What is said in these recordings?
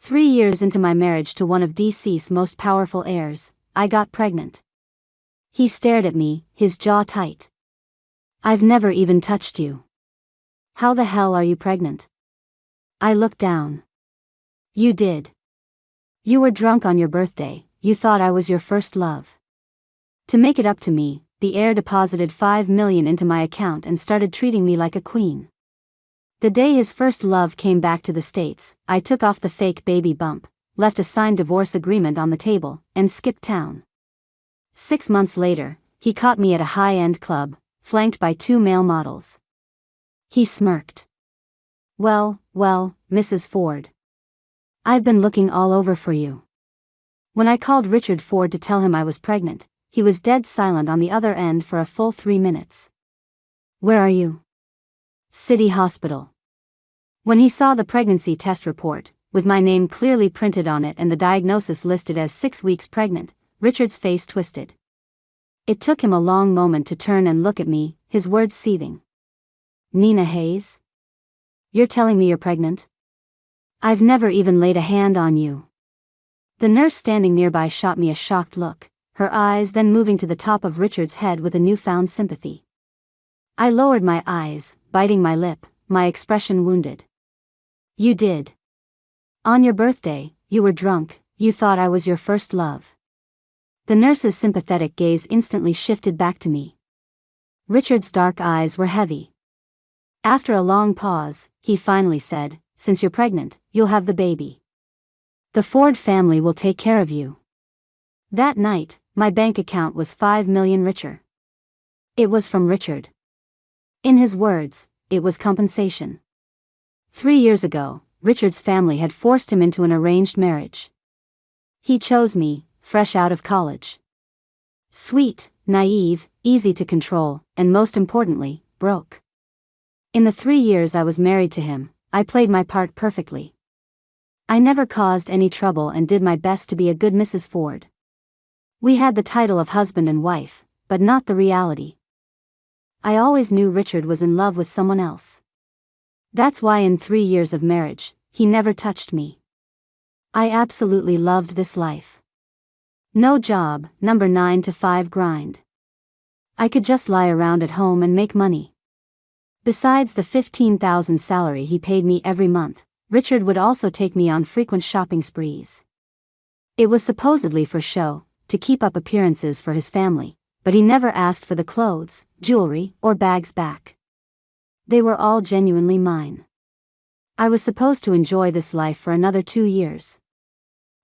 3 years into my marriage to one of DC's most powerful heirs, I got pregnant. He stared at me, his jaw tight. I've never even touched you. How the hell are you pregnant? I looked down. You did. You were drunk on your birthday, you thought I was your first love. To make it up to me, the heir deposited $5 million into my account and started treating me like a queen. The day his first love came back to the States, I took off the fake baby bump, left a signed divorce agreement on the table, and skipped town. 6 months later, he caught me at a high-end club, flanked by 2 male models. He smirked. Well, Mrs. Ford. I've been looking all over for you. When I called Richard Ford to tell him I was pregnant, he was dead silent on the other end for a full 3 minutes. Where are you? City Hospital. When he saw the pregnancy test report, with my name clearly printed on it and the diagnosis listed as 6 weeks pregnant, Richard's face twisted. It took him a long moment to turn and look at me, his words seething. Nina Hayes? You're telling me you're pregnant? I've never even laid a hand on you. The nurse standing nearby shot me a shocked look, her eyes then moving to the top of Richard's head with a newfound sympathy. I lowered my eyes, biting my lip, my expression wounded. You did. On your birthday, you were drunk, you thought I was your first love. The nurse's sympathetic gaze instantly shifted back to me. Richard's dark eyes were heavy. After a long pause, he finally said, Since you're pregnant, you'll have the baby. The Ford family will take care of you. That night, my bank account was $5 million richer. It was from Richard. In his words, it was compensation. 3 years ago, Richard's family had forced him into an arranged marriage. He chose me, fresh out of college. Sweet, naive, easy to control, and most importantly, broke. In the 3 years I was married to him, I played my part perfectly. I never caused any trouble and did my best to be a good Mrs. Ford. We had the title of husband and wife, but not the reality. I always knew Richard was in love with someone else. That's why in 3 years of marriage, he never touched me. I absolutely loved this life. No job, 9 to 5 grind. I could just lie around at home and make money. Besides the $15,000 salary he paid me every month, Richard would also take me on frequent shopping sprees. It was supposedly for show, to keep up appearances for his family, but he never asked for the clothes, jewelry, or bags back. They were all genuinely mine. I was supposed to enjoy this life for another 2 years.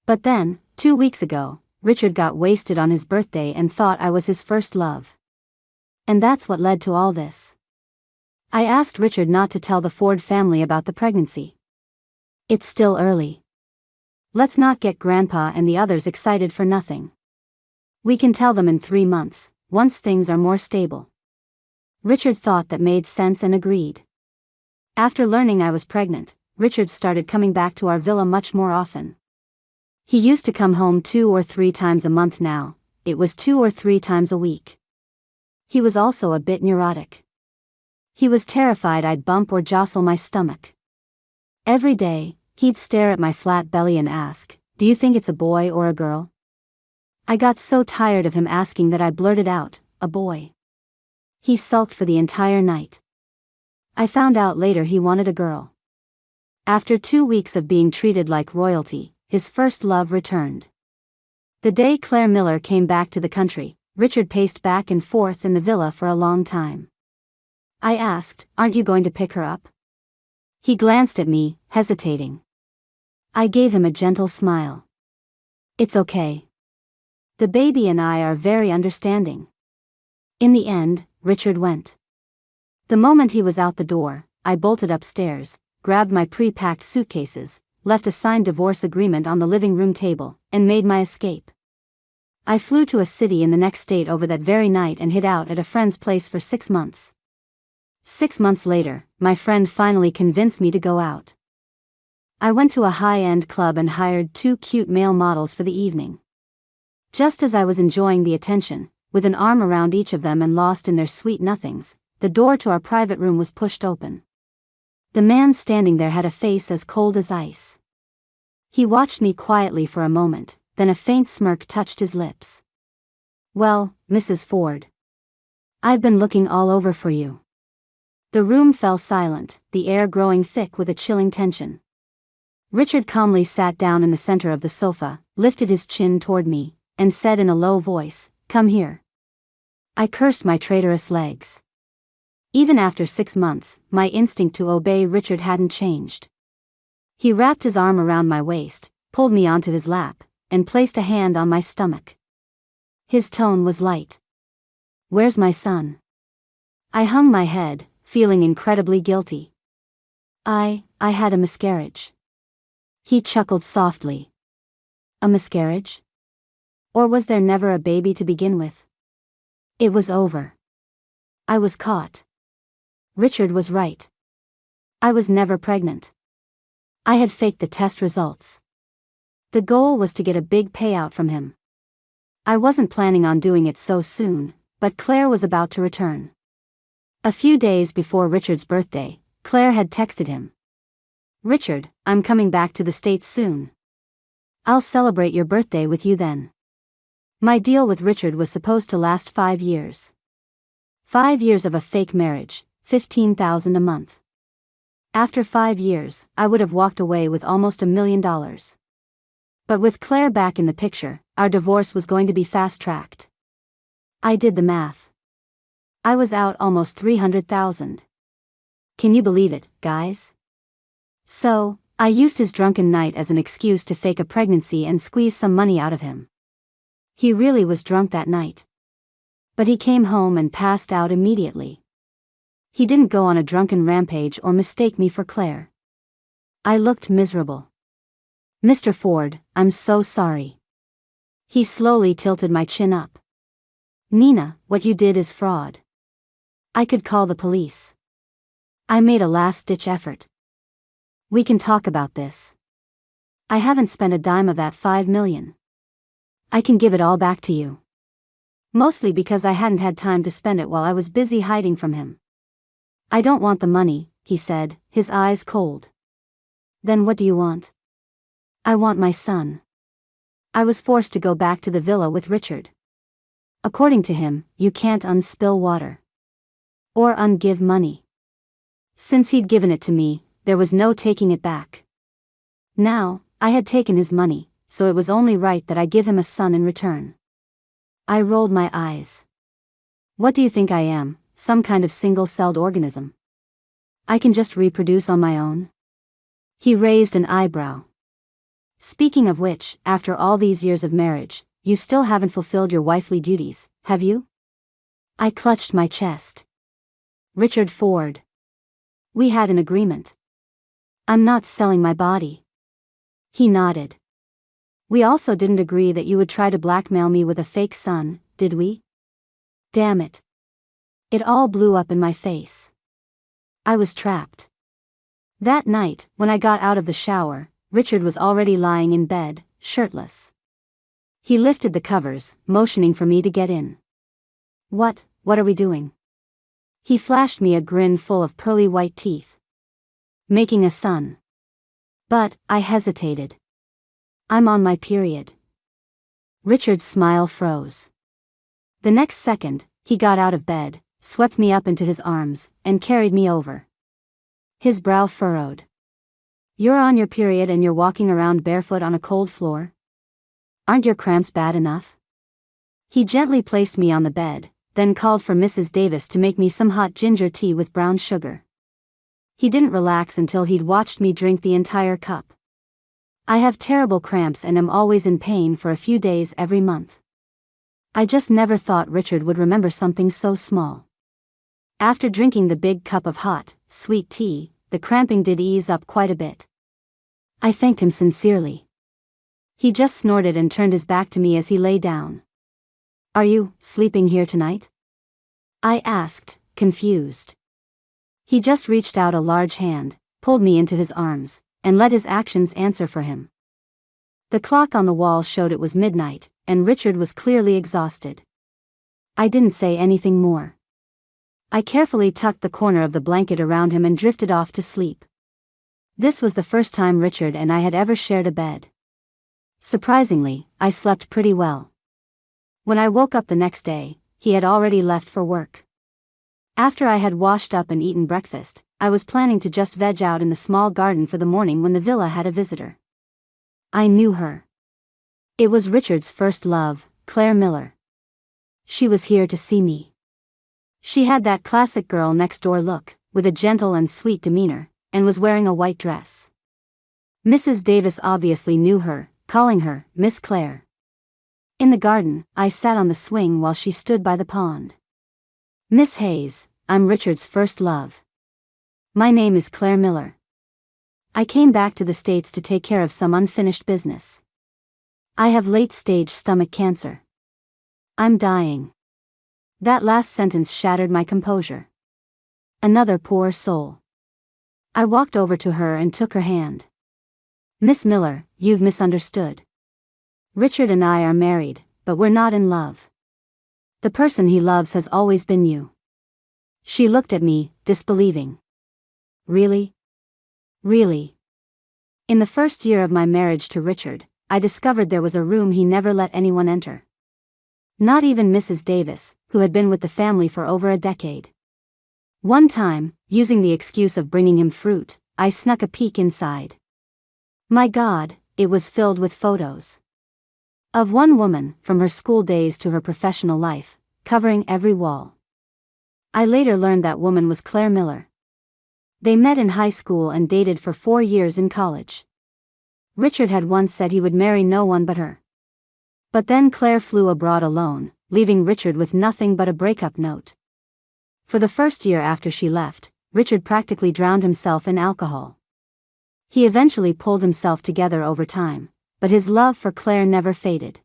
But then, 2 weeks ago, Richard got wasted on his birthday and thought I was his first love. And that's what led to all this. I asked Richard not to tell the Ford family about the pregnancy. It's still early. Let's not get Grandpa and the others excited for nothing. We can tell them in 3 months, once things are more stable. Richard thought that made sense and agreed. After learning I was pregnant, Richard started coming back to our villa much more often. He used to come home 2 or 3 times a month now, it was 2 or 3 times a week. He was also a bit neurotic. He was terrified I'd bump or jostle my stomach. Every day, he'd stare at my flat belly and ask, "Do you think it's a boy or a girl?" I got so tired of him asking that I blurted out, "A boy." He sulked for the entire night. I found out later he wanted a girl. After 2 weeks of being treated like royalty, his first love returned. The day Claire Miller came back to the country, Richard paced back and forth in the villa for a long time. I asked, "Aren't you going to pick her up?" He glanced at me, hesitating. I gave him a gentle smile. "It's okay. The baby and I are very understanding." In the end, Richard went. The moment he was out the door, I bolted upstairs, grabbed my pre-packed suitcases, left a signed divorce agreement on the living room table, and made my escape. I flew to a city in the next state over that very night and hid out at a friend's place for 6 months. 6 months later, my friend finally convinced me to go out. I went to a high-end club and hired 2 cute male models for the evening. Just as I was enjoying the attention, with an arm around each of them and lost in their sweet nothings, the door to our private room was pushed open. The man standing there had a face as cold as ice. He watched me quietly for a moment, then a faint smirk touched his lips. "Well, Mrs. Ford. I've been looking all over for you." The room fell silent, the air growing thick with a chilling tension. Richard calmly sat down in the center of the sofa, lifted his chin toward me, and said in a low voice, "Come here." I cursed my traitorous legs. Even after 6 months, my instinct to obey Richard hadn't changed. He wrapped his arm around my waist, pulled me onto his lap, and placed a hand on my stomach. His tone was light. "Where's my son?" I hung my head, feeling incredibly guilty. I had a miscarriage." He chuckled softly. "A miscarriage? Or was there never a baby to begin with?" It was over. I was caught. Richard was right. I was never pregnant. I had faked the test results. The goal was to get a big payout from him. I wasn't planning on doing it so soon, but Claire was about to return. A few days before Richard's birthday, Claire had texted him. "Richard, I'm coming back to the States soon. I'll celebrate your birthday with you then." My deal with Richard was supposed to last 5 years. 5 years of a fake marriage, $15,000 a month. After 5 years, I would have walked away with almost $1 million. But with Claire back in the picture, our divorce was going to be fast-tracked. I did the math. I was out almost $300,000. Can you believe it, guys? So, I used his drunken night as an excuse to fake a pregnancy and squeeze some money out of him. He really was drunk that night. But he came home and passed out immediately. He didn't go on a drunken rampage or mistake me for Claire. I looked miserable. "Mr. Ford, I'm so sorry." He slowly tilted my chin up. "Nina, what you did is fraud. I could call the police." I made a last-ditch effort. "We can talk about this. I haven't spent a dime of that $5 million. I can give it all back to you." Mostly because I hadn't had time to spend it while I was busy hiding from him. "I don't want the money," he said, his eyes cold. "Then what do you want?" "I want my son." I was forced to go back to the villa with Richard. According to him, you can't unspill water. Or ungive money. Since he'd given it to me, there was no taking it back. Now, I had taken his money, so it was only right that I give him a son in return. I rolled my eyes. "What do you think I am, some kind of single-celled organism? I can just reproduce on my own?" He raised an eyebrow. "Speaking of which, after all these years of marriage, you still haven't fulfilled your wifely duties, have you?" I clutched my chest. "Richard Ford. We had an agreement. I'm not selling my body." He nodded. "We also didn't agree that you would try to blackmail me with a fake son, did we?" Damn it. It all blew up in my face. I was trapped. That night, when I got out of the shower, Richard was already lying in bed, shirtless. He lifted the covers, motioning for me to get in. What are we doing?" He flashed me a grin full of pearly white teeth. "Making a son." But, I hesitated. "I'm on my period." Richard's smile froze. The next second, he got out of bed, swept me up into his arms, and carried me over. His brow furrowed. "You're on your period and you're walking around barefoot on a cold floor? Aren't your cramps bad enough?" He gently placed me on the bed, then called for Mrs. Davis to make me some hot ginger tea with brown sugar. He didn't relax until he'd watched me drink the entire cup. I have terrible cramps and am always in pain for a few days every month. I just never thought Richard would remember something so small. After drinking the big cup of hot, sweet tea, the cramping did ease up quite a bit. I thanked him sincerely. He just snorted and turned his back to me as he lay down. "Are you sleeping here tonight?" I asked, confused. He just reached out a large hand, pulled me into his arms, and let his actions answer for him. The clock on the wall showed it was midnight, and Richard was clearly exhausted. I didn't say anything more. I carefully tucked the corner of the blanket around him and drifted off to sleep. This was the first time Richard and I had ever shared a bed. Surprisingly, I slept pretty well. When I woke up the next day, he had already left for work. After I had washed up and eaten breakfast, I was planning to just veg out in the small garden for the morning when the villa had a visitor. I knew her. It was Richard's first love, Claire Miller. She was here to see me. She had that classic girl next door look, with a gentle and sweet demeanor, and was wearing a white dress. Mrs. Davis obviously knew her, calling her Miss Claire. In the garden, I sat on the swing while she stood by the pond. Miss Hayes, I'm Richard's first love. My name is Claire Miller. I came back to the States to take care of some unfinished business. I have late-stage stomach cancer. I'm dying. That last sentence shattered my composure. Another poor soul. I walked over to her and took her hand. Miss Miller, you've misunderstood. Richard and I are married, but we're not in love. The person he loves has always been you. She looked at me, disbelieving. Really? Really? In the first year of my marriage to Richard, I discovered there was a room he never let anyone enter. Not even Mrs. Davis, who had been with the family for over a decade. One time, using the excuse of bringing him fruit, I snuck a peek inside. My God, it was filled with photos. Of one woman, from her school days to her professional life, covering every wall. I later learned that woman was Claire Miller. They met in high school and dated for 4 years in college. Richard had once said he would marry no one but her. But then Claire flew abroad alone, leaving Richard with nothing but a breakup note. For the first year after she left, Richard practically drowned himself in alcohol. He eventually pulled himself together over time, but his love for Claire never faded.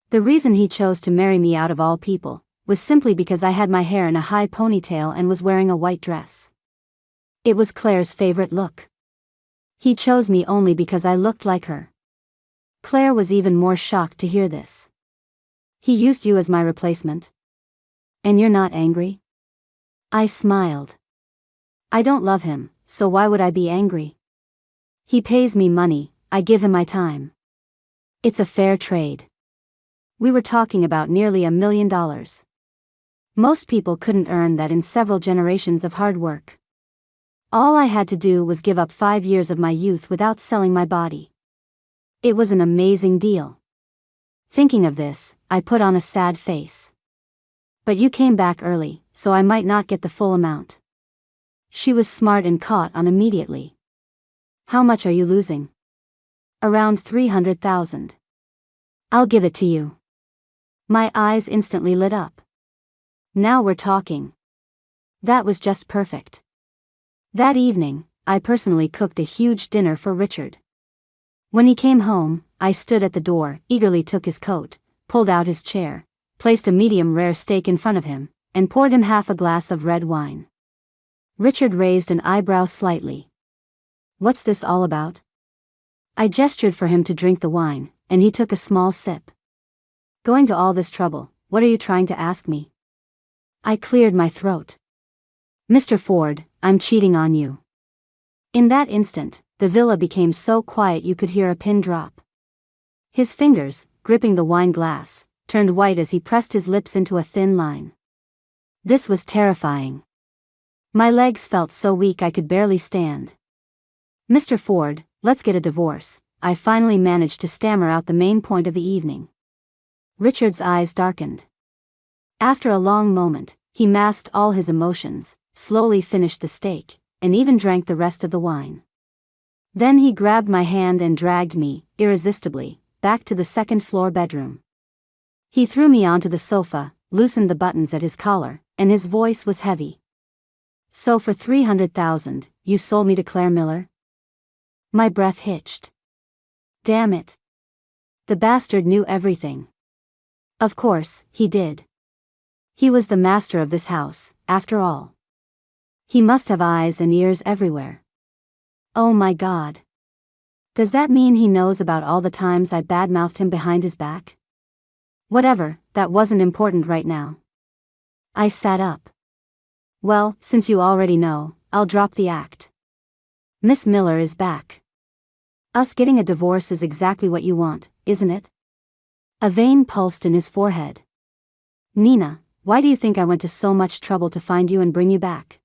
The reason he chose to marry me out of all people, was simply because I had my hair in a high ponytail and was wearing a white dress. It was Claire's favorite look. He chose me only because I looked like her. Claire was even more shocked to hear this. He used you as my replacement? And you're not angry? I smiled. I don't love him, so why would I be angry? He pays me money, I give him my time. It's a fair trade. We were talking about nearly $1 million. Most people couldn't earn that in several generations of hard work. All I had to do was give up 5 years of my youth without selling my body. It was an amazing deal. Thinking of this, I put on a sad face. But you came back early, so I might not get the full amount. She was smart and caught on immediately. How much are you losing? Around 300,000. I'll give it to you. My eyes instantly lit up. Now we're talking. That was just perfect. That evening, I personally cooked a huge dinner for Richard. When he came home, I stood at the door, eagerly took his coat, pulled out his chair, placed a medium-rare steak in front of him, and poured him half a glass of red wine. Richard raised an eyebrow slightly. What's this all about? I gestured for him to drink the wine, and he took a small sip. Going to all this trouble, what are you trying to ask me? I cleared my throat. Mr. Ford, I'm cheating on you. In that instant, the villa became so quiet you could hear a pin drop. His fingers, gripping the wine glass, turned white as he pressed his lips into a thin line. This was terrifying. My legs felt so weak I could barely stand. Mr. Ford, let's get a divorce, I finally managed to stammer out the main point of the evening. Richard's eyes darkened. After a long moment, he masked all his emotions, slowly finished the steak, and even drank the rest of the wine. Then he grabbed my hand and dragged me, irresistibly, back to the second-floor bedroom. He threw me onto the sofa, loosened the buttons at his collar, and his voice was heavy. So for 300,000, you sold me to Claire Miller? My breath hitched. Damn it. The bastard knew everything. Of course, he did. He was the master of this house, after all. He must have eyes and ears everywhere. Oh my God. Does that mean he knows about all the times I badmouthed him behind his back? Whatever, that wasn't important right now. I sat up. Well, since you already know, I'll drop the act. Miss Miller is back. Us getting a divorce is exactly what you want, isn't it? A vein pulsed in his forehead. Nina, why do you think I went to so much trouble to find you and bring you back?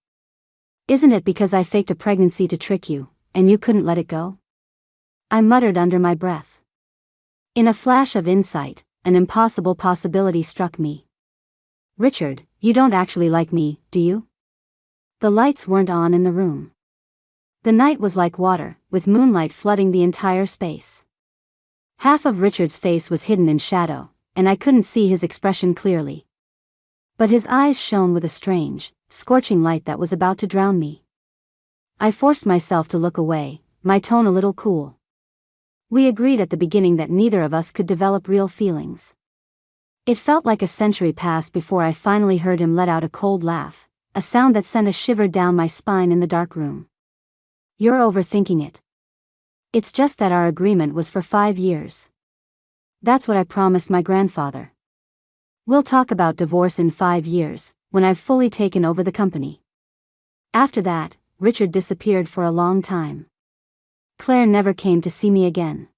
Isn't it because I faked a pregnancy to trick you, and you couldn't let it go? I muttered under my breath. In a flash of insight, an impossible possibility struck me. Richard, you don't actually like me, do you? The lights weren't on in the room. The night was like water, with moonlight flooding the entire space. Half of Richard's face was hidden in shadow, and I couldn't see his expression clearly. But his eyes shone with a strange, scorching light that was about to drown me. I forced myself to look away, my tone a little cool. We agreed at the beginning that neither of us could develop real feelings. It felt like a century passed before I finally heard him let out a cold laugh, a sound that sent a shiver down my spine in the dark room. You're overthinking it. It's just that our agreement was for 5 years. That's what I promised my grandfather. We'll talk about divorce in 5 years, when I've fully taken over the company. After that, Richard disappeared for a long time. Claire never came to see me again.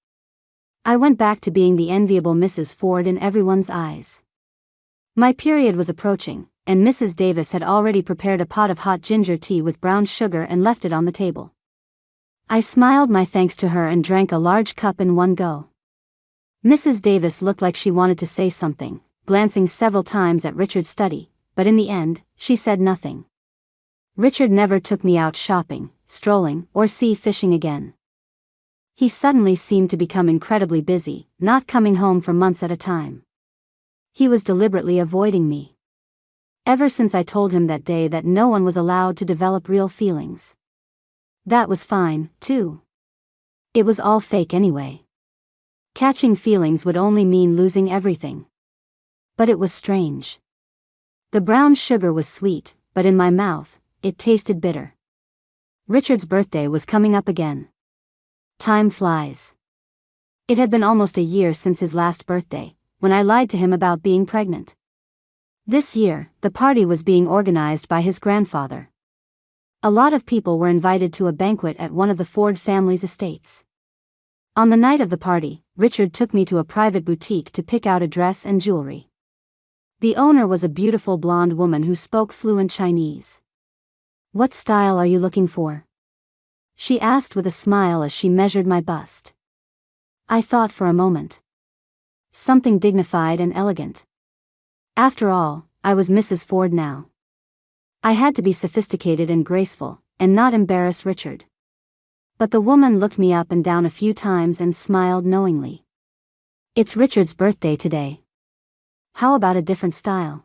I went back to being the enviable Mrs. Ford in everyone's eyes. My period was approaching, and Mrs. Davis had already prepared a pot of hot ginger tea with brown sugar and left it on the table. I smiled my thanks to her and drank a large cup in one go. Mrs. Davis looked like she wanted to say something, glancing several times at Richard's study, but in the end, she said nothing. Richard never took me out shopping, strolling, or sea fishing again. He suddenly seemed to become incredibly busy, not coming home for months at a time. He was deliberately avoiding me. Ever since I told him that day that no one was allowed to develop real feelings. That was fine, too. It was all fake anyway. Catching feelings would only mean losing everything. But it was strange. The brown sugar was sweet, but in my mouth, it tasted bitter. Richard's birthday was coming up again. Time flies. It had been almost a year since his last birthday, when I lied to him about being pregnant. This year, the party was being organized by his grandfather. A lot of people were invited to a banquet at one of the Ford family's estates. On the night of the party, Richard took me to a private boutique to pick out a dress and jewelry. The owner was a beautiful blonde woman who spoke fluent Chinese. "What style are you looking for?" she asked with a smile as she measured my bust. I thought for a moment. Something dignified and elegant. After all, I was Mrs. Ford now. I had to be sophisticated and graceful, and not embarrass Richard. But the woman looked me up and down a few times and smiled knowingly. "It's Richard's birthday today. How about a different style?"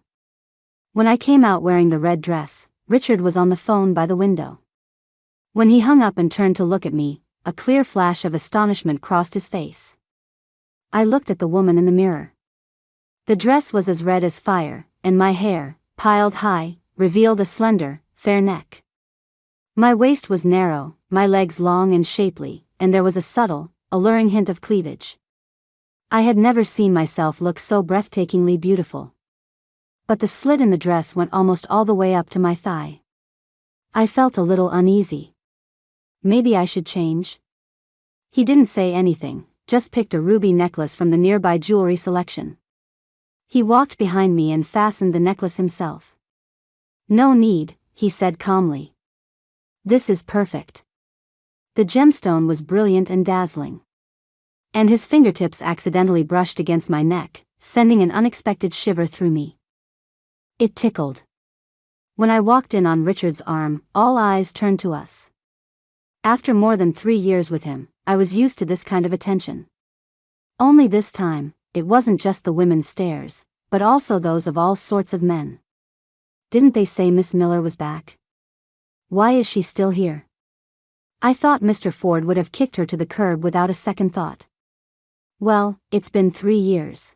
When I came out wearing the red dress, Richard was on the phone by the window. When he hung up and turned to look at me, a clear flash of astonishment crossed his face. I looked at the woman in the mirror. The dress was as red as fire, and my hair, piled high, revealed a slender, fair neck. My waist was narrow, my legs long and shapely, and there was a subtle, alluring hint of cleavage. I had never seen myself look so breathtakingly beautiful. But the slit in the dress went almost all the way up to my thigh. I felt a little uneasy. Maybe I should change? He didn't say anything, just picked a ruby necklace from the nearby jewelry selection. He walked behind me and fastened the necklace himself. "No need," he said calmly. "This is perfect." The gemstone was brilliant and dazzling. And his fingertips accidentally brushed against my neck, sending an unexpected shiver through me. It tickled. When I walked in on Richard's arm, all eyes turned to us. After more than 3 years with him, I was used to this kind of attention. Only this time, it wasn't just the women's stares, but also those of all sorts of men. Didn't they say Miss Miller was back? Why is she still here? I thought Mr. Ford would have kicked her to the curb without a second thought. Well, it's been 3 years.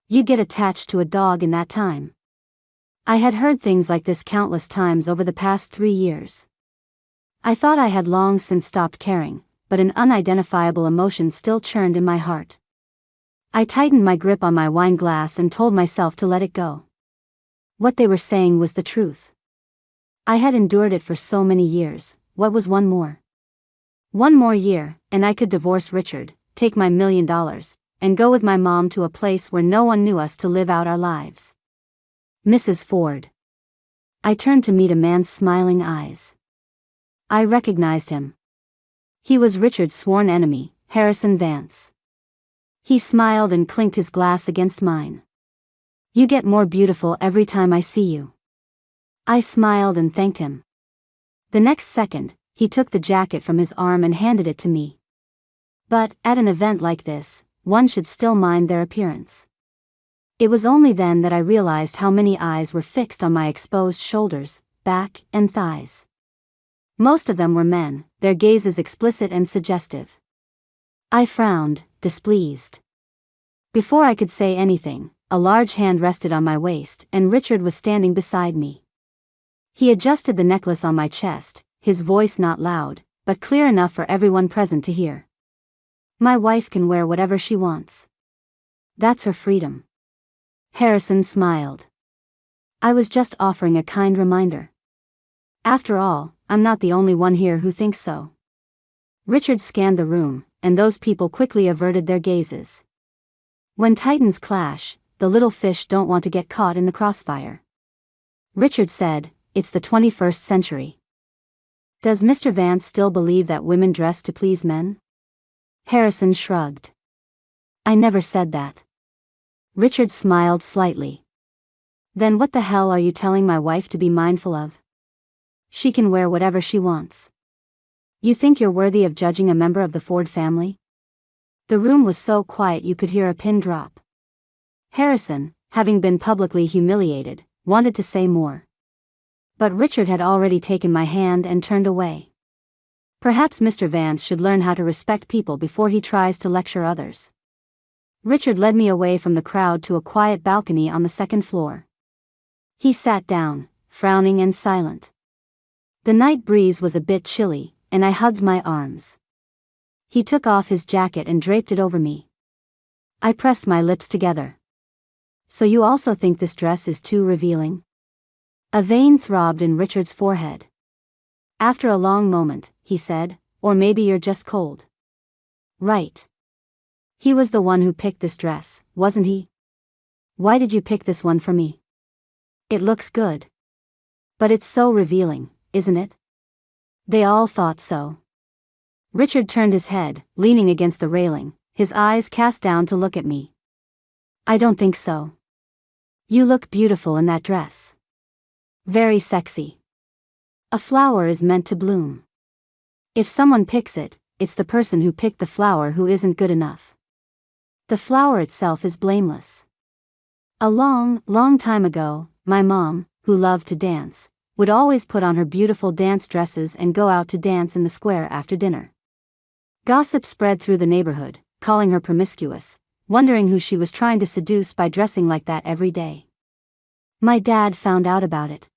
You'd get attached to a dog in that time. I had heard things like this countless times over the past 3 years. I thought I had long since stopped caring, but an unidentifiable emotion still churned in my heart. I tightened my grip on my wine glass and told myself to let it go. What they were saying was the truth. I had endured it for so many years, what was one more? One more year, and I could divorce Richard, take my $1 million, and go with my mom to a place where no one knew us to live out our lives. Mrs. Ford. I turned to meet a man's smiling eyes. I recognized him. He was Richard's sworn enemy, Harrison Vance. He smiled and clinked his glass against mine. You get more beautiful every time I see you. I smiled and thanked him. The next second, he took the jacket from his arm and handed it to me. But, at an event like this, one should still mind their appearance. It was only then that I realized how many eyes were fixed on my exposed shoulders, back, and thighs. Most of them were men, their gazes explicit and suggestive. I frowned, displeased. Before I could say anything, a large hand rested on my waist and Richard was standing beside me. He adjusted the necklace on my chest, his voice not loud, but clear enough for everyone present to hear. My wife can wear whatever she wants. That's her freedom. Harrison smiled. I was just offering a kind reminder. After all, I'm not the only one here who thinks so. Richard scanned the room, and those people quickly averted their gazes. When titans clash, the little fish don't want to get caught in the crossfire. Richard said, "It's the 21st century. Does Mr. Vance still believe that women dress to please men?" Harrison shrugged. I never said that. Richard smiled slightly. Then what the hell are you telling my wife to be mindful of? She can wear whatever she wants. You think you're worthy of judging a member of the Ford family? The room was so quiet you could hear a pin drop. Harrison, having been publicly humiliated, wanted to say more. But Richard had already taken my hand and turned away. Perhaps Mr. Vance should learn how to respect people before he tries to lecture others. Richard led me away from the crowd to a quiet balcony on the second floor. He sat down, frowning and silent. The night breeze was a bit chilly, and I hugged my arms. He took off his jacket and draped it over me. I pressed my lips together. So you also think this dress is too revealing? A vein throbbed in Richard's forehead. After a long moment, he said, or maybe you're just cold. Right. He was the one who picked this dress, wasn't he? Why did you pick this one for me? It looks good. But it's so revealing, isn't it? They all thought so. Richard turned his head, leaning against the railing, his eyes cast down to look at me. I don't think so. You look beautiful in that dress. Very sexy. A flower is meant to bloom. If someone picks it, it's the person who picked the flower who isn't good enough. The flower itself is blameless. A long, long time ago, my mom, who loved to dance, would always put on her beautiful dance dresses and go out to dance in the square after dinner. Gossip spread through the neighborhood, calling her promiscuous, wondering who she was trying to seduce by dressing like that every day. My dad found out about it.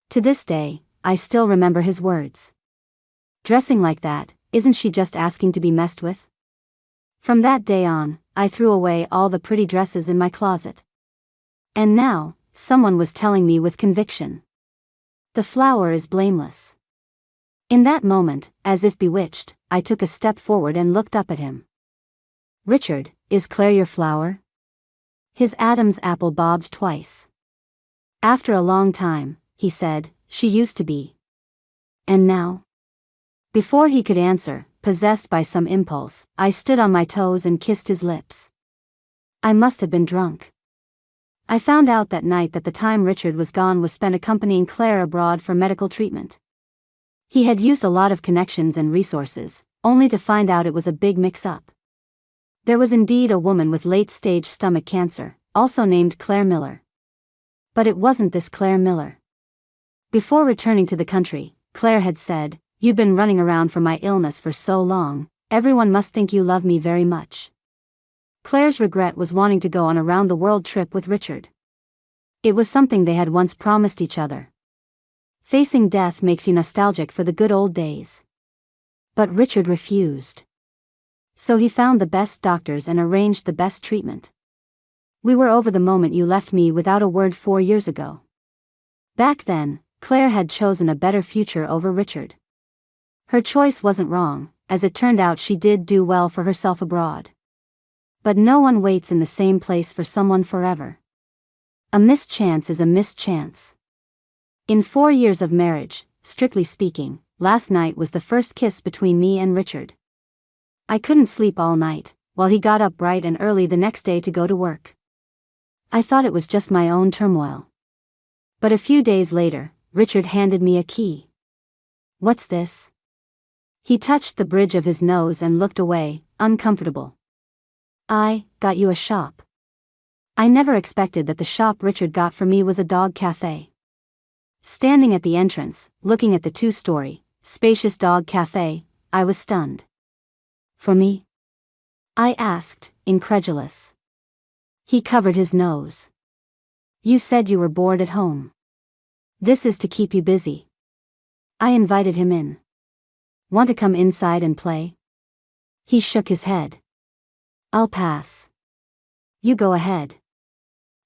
To this day, I still remember his words. Dressing like that, isn't she just asking to be messed with? From that day on, I threw away all the pretty dresses in my closet. And now, someone was telling me with conviction. The flower is blameless. In that moment, as if bewitched, I took a step forward and looked up at him. Richard, is Claire your flower? His Adam's apple bobbed twice. After a long time, he said, she used to be. And now? Before he could answer, possessed by some impulse, I stood on my toes and kissed his lips. I must have been drunk. I found out that night that the time Richard was gone was spent accompanying Claire abroad for medical treatment. He had used a lot of connections and resources, only to find out it was a big mix-up. There was indeed a woman with late-stage stomach cancer, also named Claire Miller. But it wasn't this Claire Miller. Before returning to the country, Claire had said, "You've been running around for my illness for so long, everyone must think you love me very much." Claire's regret was wanting to go on a round-the-world trip with Richard. It was something they had once promised each other. Facing death makes you nostalgic for the good old days. But Richard refused. So he found the best doctors and arranged the best treatment. We were over the moment you left me without a word 4 years ago. Back then, Claire had chosen a better future over Richard. Her choice wasn't wrong, as it turned out she did do well for herself abroad. But no one waits in the same place for someone forever. A missed chance is a missed chance. In 4 years of marriage, strictly speaking, last night was the first kiss between me and Richard. I couldn't sleep all night, while he got up bright and early the next day to go to work. I thought it was just my own turmoil. But a few days later, Richard handed me a key. "What's this?" He touched the bridge of his nose and looked away, uncomfortable. "I got you a shop." I never expected that the shop Richard got for me was a dog cafe. Standing at the entrance, looking at the 2-story, spacious dog cafe, I was stunned. "For me?" I asked, incredulous. He covered his nose. "You said you were bored at home. This is to keep you busy." I invited him in. "Want to come inside and play?" He shook his head. "I'll pass." "You go ahead."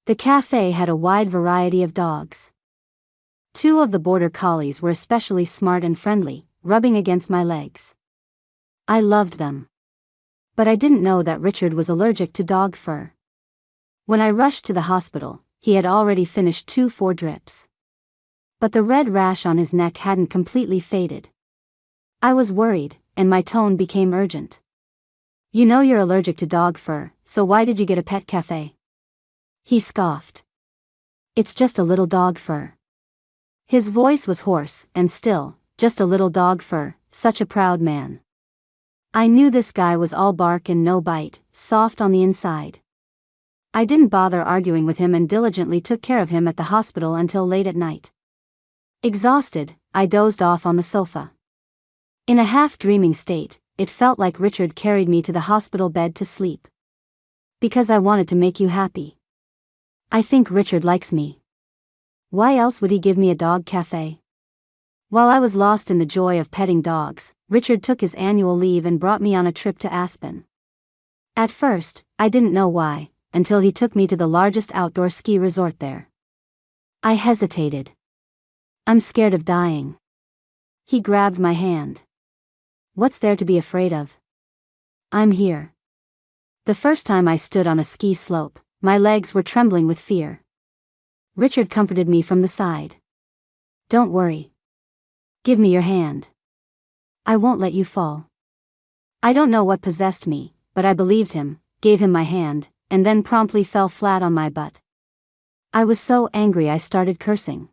The cafe had a wide variety of dogs. 2 of the border collies were especially smart and friendly, rubbing against my legs. I loved them. But I didn't know that Richard was allergic to dog fur. When I rushed to the hospital, he had already finished 2 4 drips. But the red rash on his neck hadn't completely faded. I was worried, and my tone became urgent. "You know you're allergic to dog fur, so why did you get a pet cafe?" He scoffed. "It's just a little dog fur." His voice was hoarse, and still, just a little dog fur, such a proud man. I knew this guy was all bark and no bite, soft on the inside. I didn't bother arguing with him and diligently took care of him at the hospital until late at night. Exhausted, I dozed off on the sofa. In a half-dreaming state, it felt like Richard carried me to the hospital bed to sleep. "Because I wanted to make you happy." I think Richard likes me. Why else would he give me a dog cafe? While I was lost in the joy of petting dogs, Richard took his annual leave and brought me on a trip to Aspen. At first, I didn't know why, until he took me to the largest outdoor ski resort there. I hesitated. "I'm scared of dying." He grabbed my hand. "What's there to be afraid of?" "I'm here." The first time I stood on a ski slope, my legs were trembling with fear. Richard comforted me from the side. "Don't worry. Give me your hand. I won't let you fall." I don't know what possessed me, but I believed him, gave him my hand, and then promptly fell flat on my butt. I was so angry I started cursing.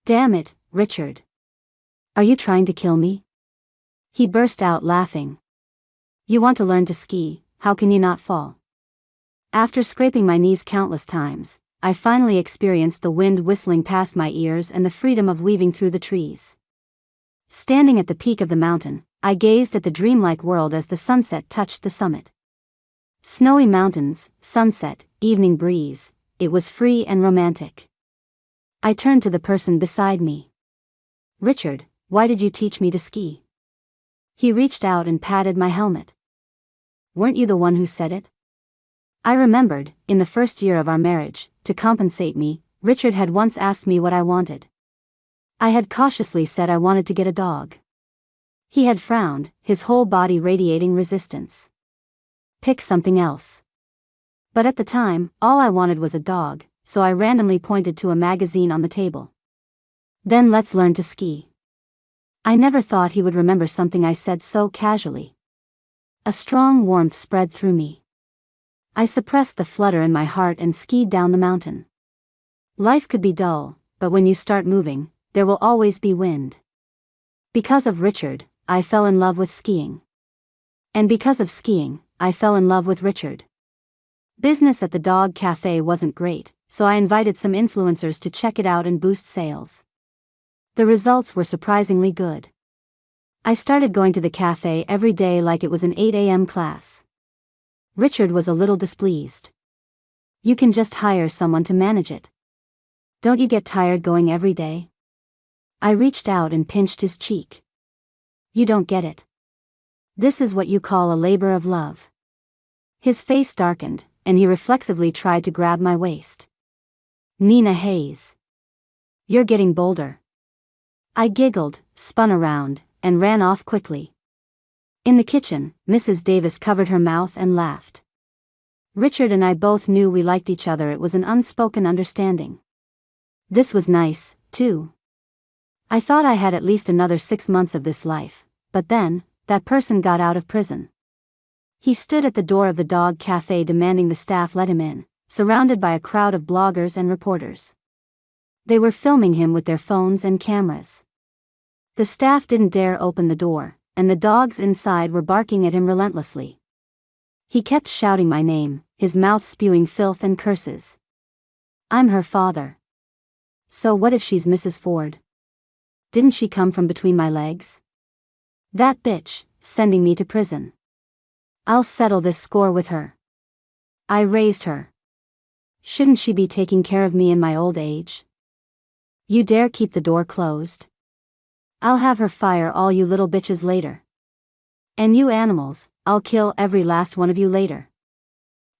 "Damn it, Richard. Are you trying to kill me?" He burst out laughing. "You want to learn to ski, how can you not fall?" After scraping my knees countless times, I finally experienced the wind whistling past my ears and the freedom of weaving through the trees. Standing at the peak of the mountain, I gazed at the dreamlike world as the sunset touched the summit. Snowy mountains, sunset, evening breeze, it was free and romantic. I turned to the person beside me. "Richard, why did you teach me to ski?" He reached out and patted my helmet. "Weren't you the one who said it?" I remembered, in the first year of our marriage, to compensate me, Richard had once asked me what I wanted. I had cautiously said I wanted to get a dog. He had frowned, his whole body radiating resistance. "Pick something else." But at the time, all I wanted was a dog, so I randomly pointed to a magazine on the table. "Then let's learn to ski." I never thought he would remember something I said so casually. A strong warmth spread through me. I suppressed the flutter in my heart and skied down the mountain. Life could be dull, but when you start moving, there will always be wind. Because of Richard, I fell in love with skiing. And because of skiing, I fell in love with Richard. Business at the dog cafe wasn't great, so I invited some influencers to check it out and boost sales. The results were surprisingly good. I started going to the cafe every day like it was an 8 a.m. class. Richard was a little displeased. "You can just hire someone to manage it. Don't you get tired going every day?" I reached out and pinched his cheek. "You don't get it. This is what you call a labor of love." His face darkened, and he reflexively tried to grab my waist. "Nina Hayes. You're getting bolder." I giggled, spun around, and ran off quickly. In the kitchen, Mrs. Davis covered her mouth and laughed. Richard and I both knew we liked each other. It was an unspoken understanding. This was nice, too. I thought I had at least another 6 months of this life, but then, that person got out of prison. He stood at the door of the dog cafe demanding the staff let him in, surrounded by a crowd of bloggers and reporters. They were filming him with their phones and cameras. The staff didn't dare open the door, and the dogs inside were barking at him relentlessly. He kept shouting my name, his mouth spewing filth and curses. I'm her father. So what if she's Mrs. Ford? Didn't she come from between my legs? That bitch, sending me to prison. I'll settle this score with her. I raised her. Shouldn't she be taking care of me in my old age? You dare keep the door closed? I'll have her fire all you little bitches later. And you animals, I'll kill every last one of you later.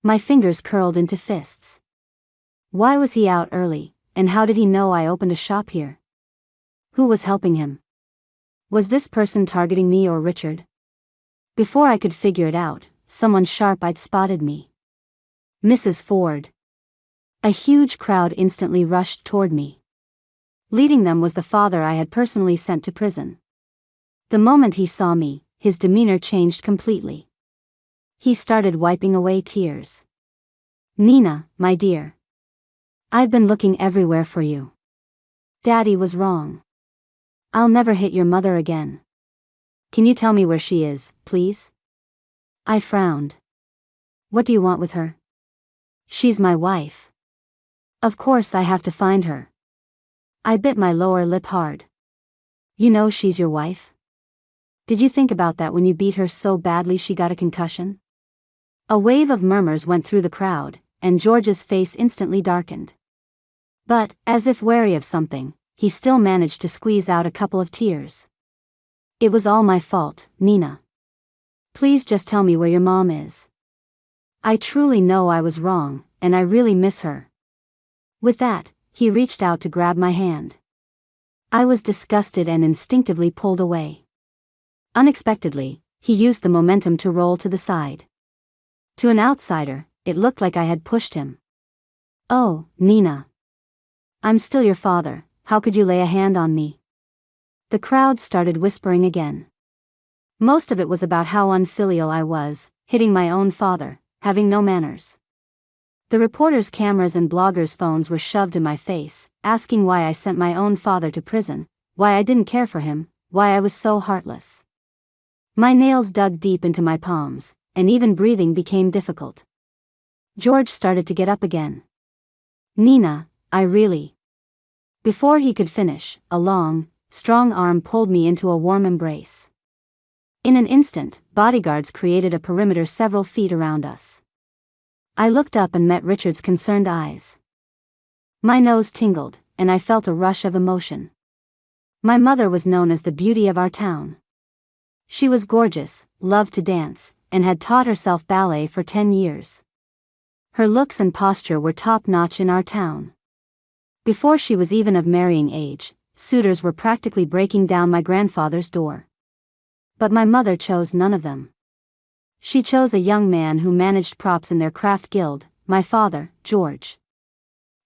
My fingers curled into fists. Why was he out early, and how did he know I opened a shop here? Who was helping him? Was this person targeting me or Richard? Before I could figure it out, someone sharp-eyed spotted me. Mrs. Ford. A huge crowd instantly rushed toward me. Leading them was the father I had personally sent to prison. The moment he saw me, his demeanor changed completely. He started wiping away tears. Nina, my dear. I've been looking everywhere for you. Daddy was wrong. I'll never hit your mother again. Can you tell me where she is, please? I frowned. What do you want with her? She's my wife. Of course I have to find her. I bit my lower lip hard. You know she's your wife? Did you think about that when you beat her so badly she got a concussion? A wave of murmurs went through the crowd, and George's face instantly darkened. But, as if wary of something, he still managed to squeeze out a couple of tears. It was all my fault, Nina. Please just tell me where your mom is. I truly know I was wrong, and I really miss her. With that, he reached out to grab my hand. I was disgusted and instinctively pulled away. Unexpectedly, he used the momentum to roll to the side. To an outsider, it looked like I had pushed him. Oh, Nina. I'm still your father, how could you lay a hand on me? The crowd started whispering again. Most of it was about how unfilial I was, hitting my own father, having no manners. The reporters' cameras and bloggers' phones were shoved in my face, asking why I sent my own father to prison, why I didn't care for him, why I was so heartless. My nails dug deep into my palms, and even breathing became difficult. George started to get up again. Nina, I really... Before he could finish, a long, strong arm pulled me into a warm embrace. In an instant, bodyguards created a perimeter several feet around us. I looked up and met Richard's concerned eyes. My nose tingled, and I felt a rush of emotion. My mother was known as the beauty of our town. She was gorgeous, loved to dance, and had taught herself ballet for 10 years. Her looks and posture were top-notch in our town. Before she was even of marrying age, suitors were practically breaking down my grandfather's door. But my mother chose none of them. She chose a young man who managed props in their craft guild, my father, George.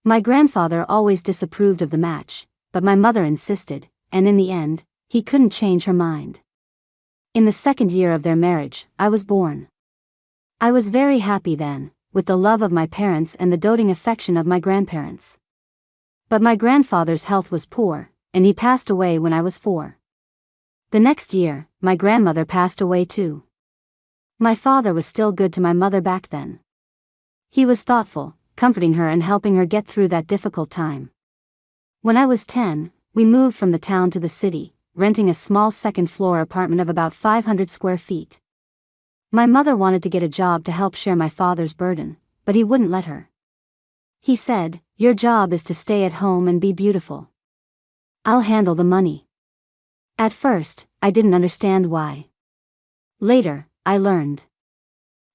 My grandfather always disapproved of the match, but my mother insisted, and in the end, he couldn't change her mind. In the second year of their marriage, I was born. I was very happy then, with the love of my parents and the doting affection of my grandparents. But my grandfather's health was poor, and he passed away when I was 4. The next year, my grandmother passed away too. My father was still good to my mother back then. He was thoughtful, comforting her and helping her get through that difficult time. When I was 10, we moved from the town to the city, renting a small second-floor apartment of about 500 square feet. My mother wanted to get a job to help share my father's burden, but he wouldn't let her. He said, "Your job is to stay at home and be beautiful. I'll handle the money." At first, I didn't understand why. Later, I learned.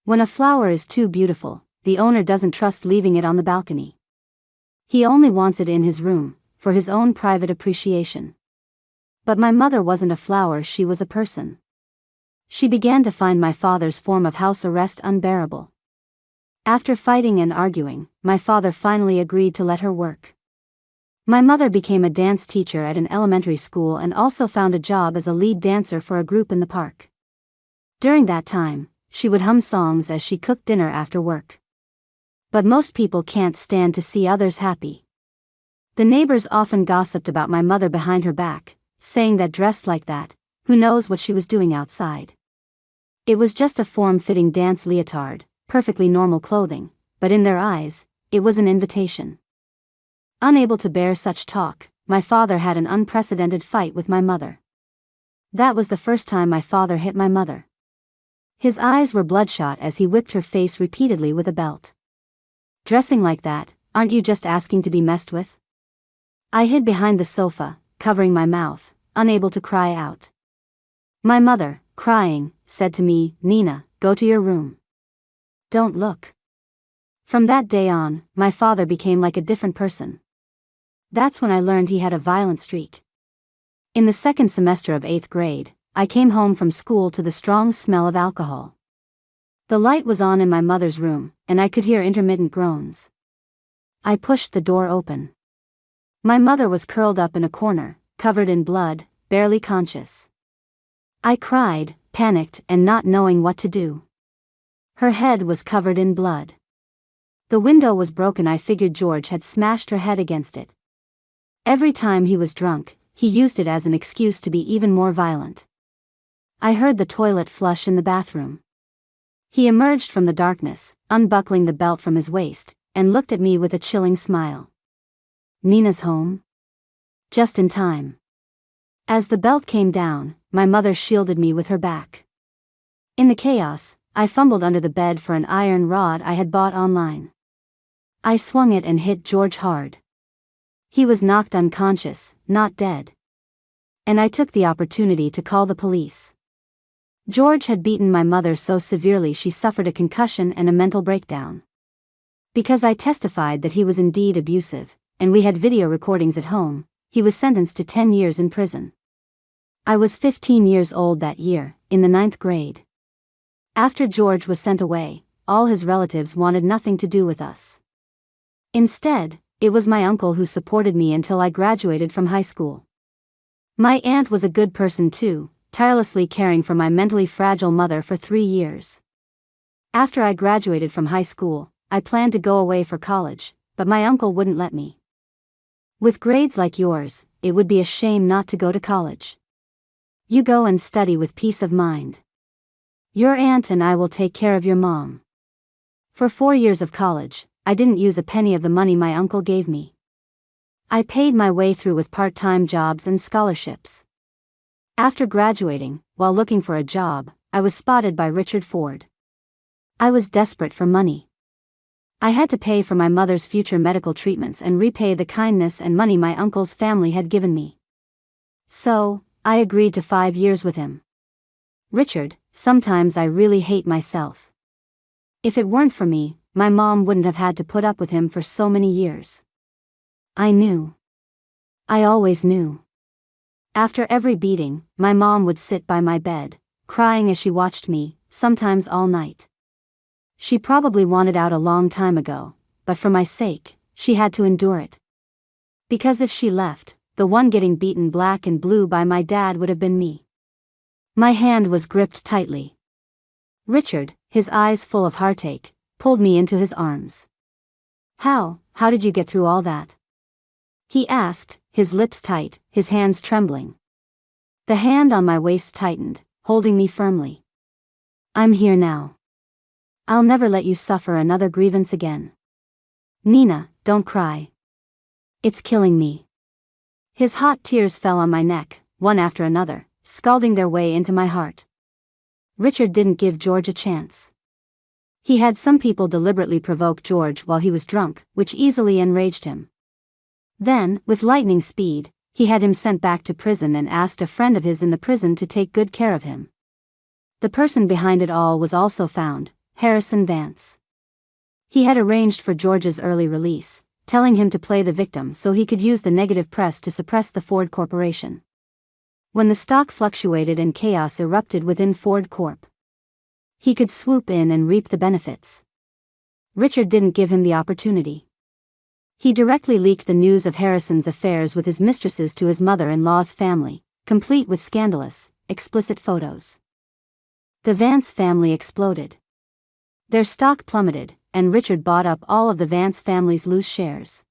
When a flower is too beautiful, the owner doesn't trust leaving it on the balcony. He only wants it in his room, for his own private appreciation. But my mother wasn't a flower, she was a person. She began to find my father's form of house arrest unbearable. After fighting and arguing, my father finally agreed to let her work. My mother became a dance teacher at an elementary school and also found a job as a lead dancer for a group in the park. During that time, she would hum songs as she cooked dinner after work. But most people can't stand to see others happy. The neighbors often gossiped about my mother behind her back, saying that dressed like that, who knows what she was doing outside. It was just a form-fitting dance leotard, perfectly normal clothing, but in their eyes, it was an invitation. Unable to bear such talk, my father had an unprecedented fight with my mother. That was the first time my father hit my mother. His eyes were bloodshot as he whipped her face repeatedly with a belt. "Dressing like that, aren't you just asking to be messed with?" I hid behind the sofa, covering my mouth, unable to cry out. My mother, crying, said to me, "Nina, go to your room. Don't look." From that day on, my father became like a different person. That's when I learned he had a violent streak. In the second semester of 8th grade, I came home from school to the strong smell of alcohol. The light was on in my mother's room, and I could hear intermittent groans. I pushed the door open. My mother was curled up in a corner, covered in blood, barely conscious. I cried, panicked, and not knowing what to do. Her head was covered in blood. The window was broken. I figured George had smashed her head against it. Every time he was drunk, he used it as an excuse to be even more violent. I heard the toilet flush in the bathroom. He emerged from the darkness, unbuckling the belt from his waist, and looked at me with a chilling smile. "Nina's home?" Just in time. As the belt came down, my mother shielded me with her back. In the chaos, I fumbled under the bed for an iron rod I had bought online. I swung it and hit George hard. He was knocked unconscious, not dead. And I took the opportunity to call the police. George had beaten my mother so severely she suffered a concussion and a mental breakdown. Because I testified that he was indeed abusive, and we had video recordings at home, he was sentenced to 10 years in prison. I was 15 years old that year, in the 9th grade. After George was sent away, all his relatives wanted nothing to do with us. Instead, it was my uncle who supported me until I graduated from high school. My aunt was a good person too, tirelessly caring for my mentally fragile mother for 3 years. After I graduated from high school, I planned to go away for college, but my uncle wouldn't let me. "With grades like yours, it would be a shame not to go to college. You go and study with peace of mind. Your aunt and I will take care of your mom." For 4 years of college, I didn't use a penny of the money my uncle gave me. I paid my way through with part-time jobs and scholarships. After graduating, while looking for a job, I was spotted by Richard Ford. I was desperate for money. I had to pay for my mother's future medical treatments and repay the kindness and money my uncle's family had given me. So, I agreed to 5 years with him. Richard, sometimes I really hate myself. If it weren't for me, my mom wouldn't have had to put up with him for so many years. I knew. I always knew. After every beating, my mom would sit by my bed, crying as she watched me, sometimes all night. She probably wanted out a long time ago, but for my sake, she had to endure it. Because if she left, the one getting beaten black and blue by my dad would have been me. My hand was gripped tightly. Richard, his eyes full of heartache, pulled me into his arms. How did you get through all that?" he asked, his lips tight, his hands trembling. The hand on my waist tightened, holding me firmly. "I'm here now. I'll never let you suffer another grievance again. Nina, don't cry. It's killing me." His hot tears fell on my neck, one after another, scalding their way into my heart. Richard didn't give George a chance. He had some people deliberately provoke George while he was drunk, which easily enraged him. Then, with lightning speed, he had him sent back to prison and asked a friend of his in the prison to take good care of him. The person behind it all was also found, Harrison Vance. He had arranged for George's early release, telling him to play the victim so he could use the negative press to suppress the Ford Corporation. When the stock fluctuated and chaos erupted within Ford Corp, he could swoop in and reap the benefits. Richard didn't give him the opportunity. He directly leaked the news of Harrison's affairs with his mistresses to his mother-in-law's family, complete with scandalous, explicit photos. The Vance family exploded. Their stock plummeted, and Richard bought up all of the Vance family's loose shares.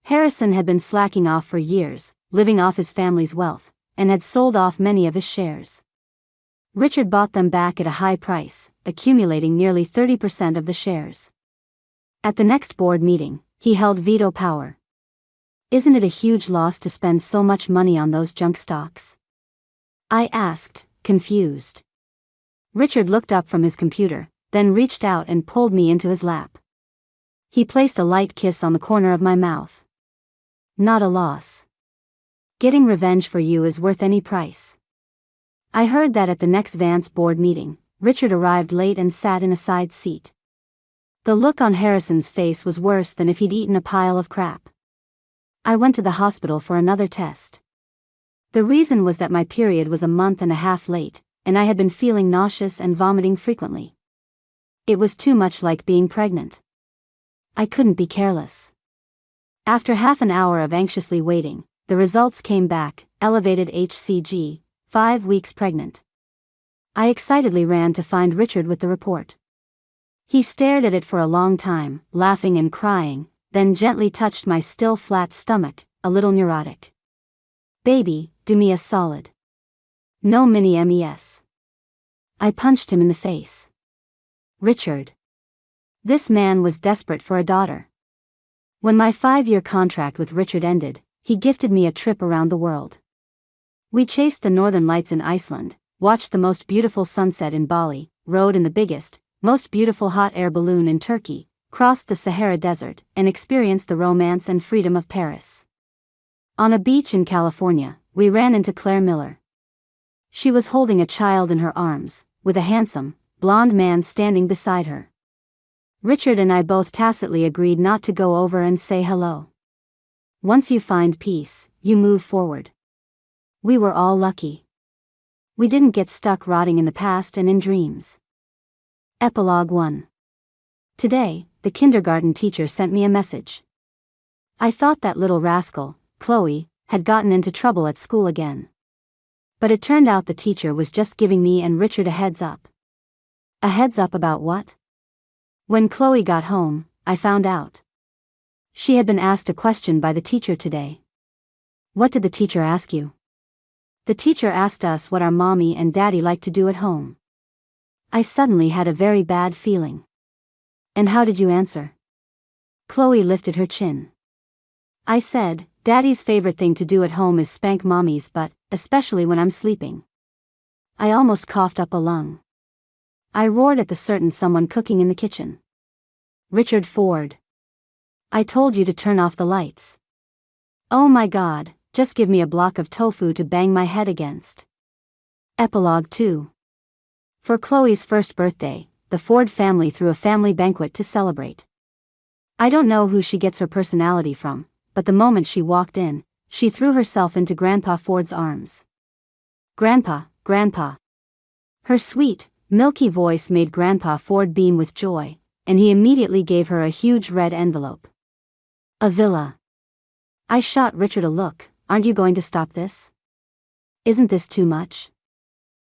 Harrison had been slacking off for years, living off his family's wealth, and had sold off many of his shares. Richard bought them back at a high price, accumulating nearly 30% of the shares. At the next board meeting, he held veto power. Isn't it a huge loss to spend so much money on those junk stocks? I asked, confused. Richard looked up from his computer, then reached out and pulled me into his lap. He placed a light kiss on the corner of my mouth. Not a loss. Getting revenge for you is worth any price. I heard that at the next Vance board meeting, Richard arrived late and sat in a side seat. The look on Harrison's face was worse than if he'd eaten a pile of crap. I went to the hospital for another test. The reason was that my period was a month and a half late, and I had been feeling nauseous and vomiting frequently. It was too much like being pregnant. I couldn't be careless. After half an hour of anxiously waiting, the results came back: elevated HCG, 5 weeks pregnant. I excitedly ran to find Richard with the report. He stared at it for a long time, laughing and crying, then gently touched my still flat stomach, a little neurotic. Baby, do me a solid. No mini MES. I punched him in the face. Richard. This man was desperate for a daughter. When my 5-year contract with Richard ended, he gifted me a trip around the world. We chased the northern lights in Iceland, watched the most beautiful sunset in Bali, rode in the biggest, most beautiful hot air balloon in Turkey, crossed the Sahara Desert, and experienced the romance and freedom of Paris. On a beach in California, we ran into Claire Miller. She was holding a child in her arms, with a handsome, blonde man standing beside her. Richard and I both tacitly agreed not to go over and say hello. Once you find peace, you move forward. We were all lucky. We didn't get stuck rotting in the past and in dreams. Epilogue 1. Today, the kindergarten teacher sent me a message. I thought that little rascal, Chloe, had gotten into trouble at school again. But it turned out the teacher was just giving me and Richard a heads up. A heads up about what? When Chloe got home, I found out. She had been asked a question by the teacher today. What did the teacher ask you? The teacher asked us what our mommy and daddy liked to do at home. I suddenly had a very bad feeling. And how did you answer? Chloe lifted her chin. I said, Daddy's favorite thing to do at home is spank mommy's butt, especially when I'm sleeping. I almost coughed up a lung. I roared at the certain someone cooking in the kitchen. Richard Ford. I told you to turn off the lights. Oh my God, just give me a block of tofu to bang my head against. Epilogue 2. For Chloe's first birthday, the Ford family threw a family banquet to celebrate. I don't know who she gets her personality from, but the moment she walked in, she threw herself into Grandpa Ford's arms. Grandpa, Grandpa. Her sweet, milky voice made Grandpa Ford beam with joy, and he immediately gave her a huge red envelope. A villa. I shot Richard a look. Aren't you going to stop this? Isn't this too much?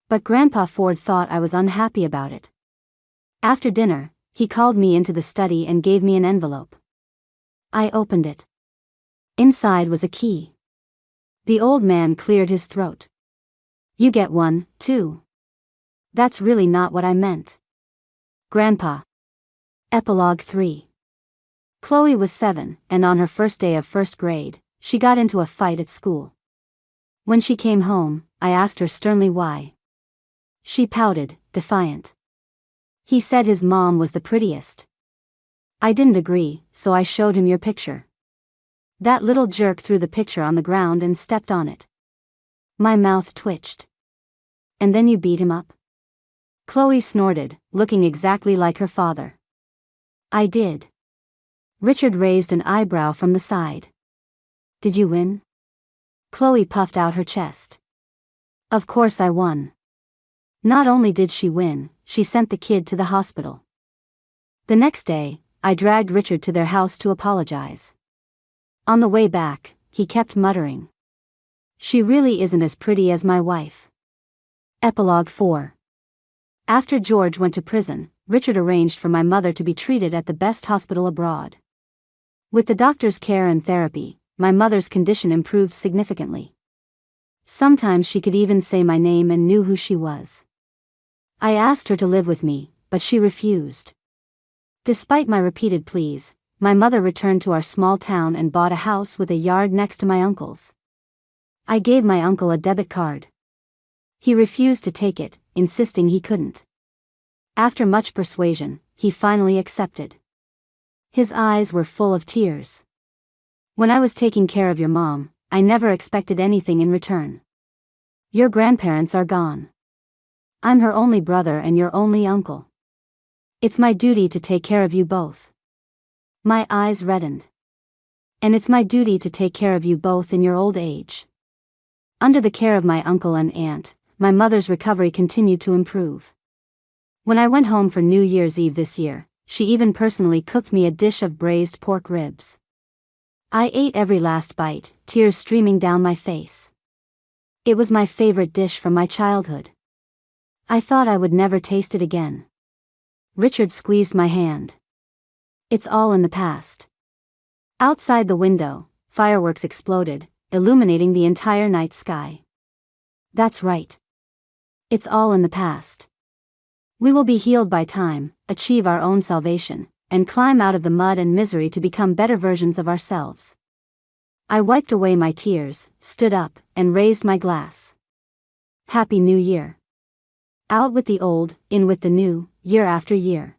But Grandpa Ford thought I was unhappy about it. After dinner, he called me into the study and gave me an envelope. I opened it. Inside was a key. The old man cleared his throat. You get one, too. That's really not what I meant. Grandpa. Epilogue 3. Chloe was 7, and on her first day of first grade, she got into a fight at school. When she came home, I asked her sternly why. She pouted, defiant. He said his mom was the prettiest. I didn't agree, so I showed him your picture. That little jerk threw the picture on the ground and stepped on it. My mouth twitched. And then you beat him up? Chloe snorted, looking exactly like her father. I did. Richard raised an eyebrow from the side. Did you win? Chloe puffed out her chest. Of course I won. Not only did she win, she sent the kid to the hospital. The next day, I dragged Richard to their house to apologize. On the way back, he kept muttering, "She really isn't as pretty as my wife." Epilogue 4. After George went to prison, Richard arranged for my mother to be treated at the best hospital abroad. With the doctor's care and therapy, my mother's condition improved significantly. Sometimes she could even say my name and knew who she was. I asked her to live with me, but she refused. Despite my repeated pleas, my mother returned to our small town and bought a house with a yard next to my uncle's. I gave my uncle a debit card. He refused to take it, insisting he couldn't. After much persuasion, he finally accepted. His eyes were full of tears. "When I was taking care of your mom, I never expected anything in return. Your grandparents are gone. I'm her only brother and your only uncle. It's my duty to take care of you both." My eyes reddened. "And it's my duty to take care of you both in your old age." Under the care of my uncle and aunt, my mother's recovery continued to improve. When I went home for New Year's Eve this year, she even personally cooked me a dish of braised pork ribs. I ate every last bite, tears streaming down my face. It was my favorite dish from my childhood. I thought I would never taste it again. Richard squeezed my hand. "It's all in the past." Outside the window, fireworks exploded, illuminating the entire night sky. That's right. It's all in the past. We will be healed by time, achieve our own salvation, and climb out of the mud and misery to become better versions of ourselves. I wiped away my tears, stood up, and raised my glass. Happy New Year. Out with the old, in with the new, year after year.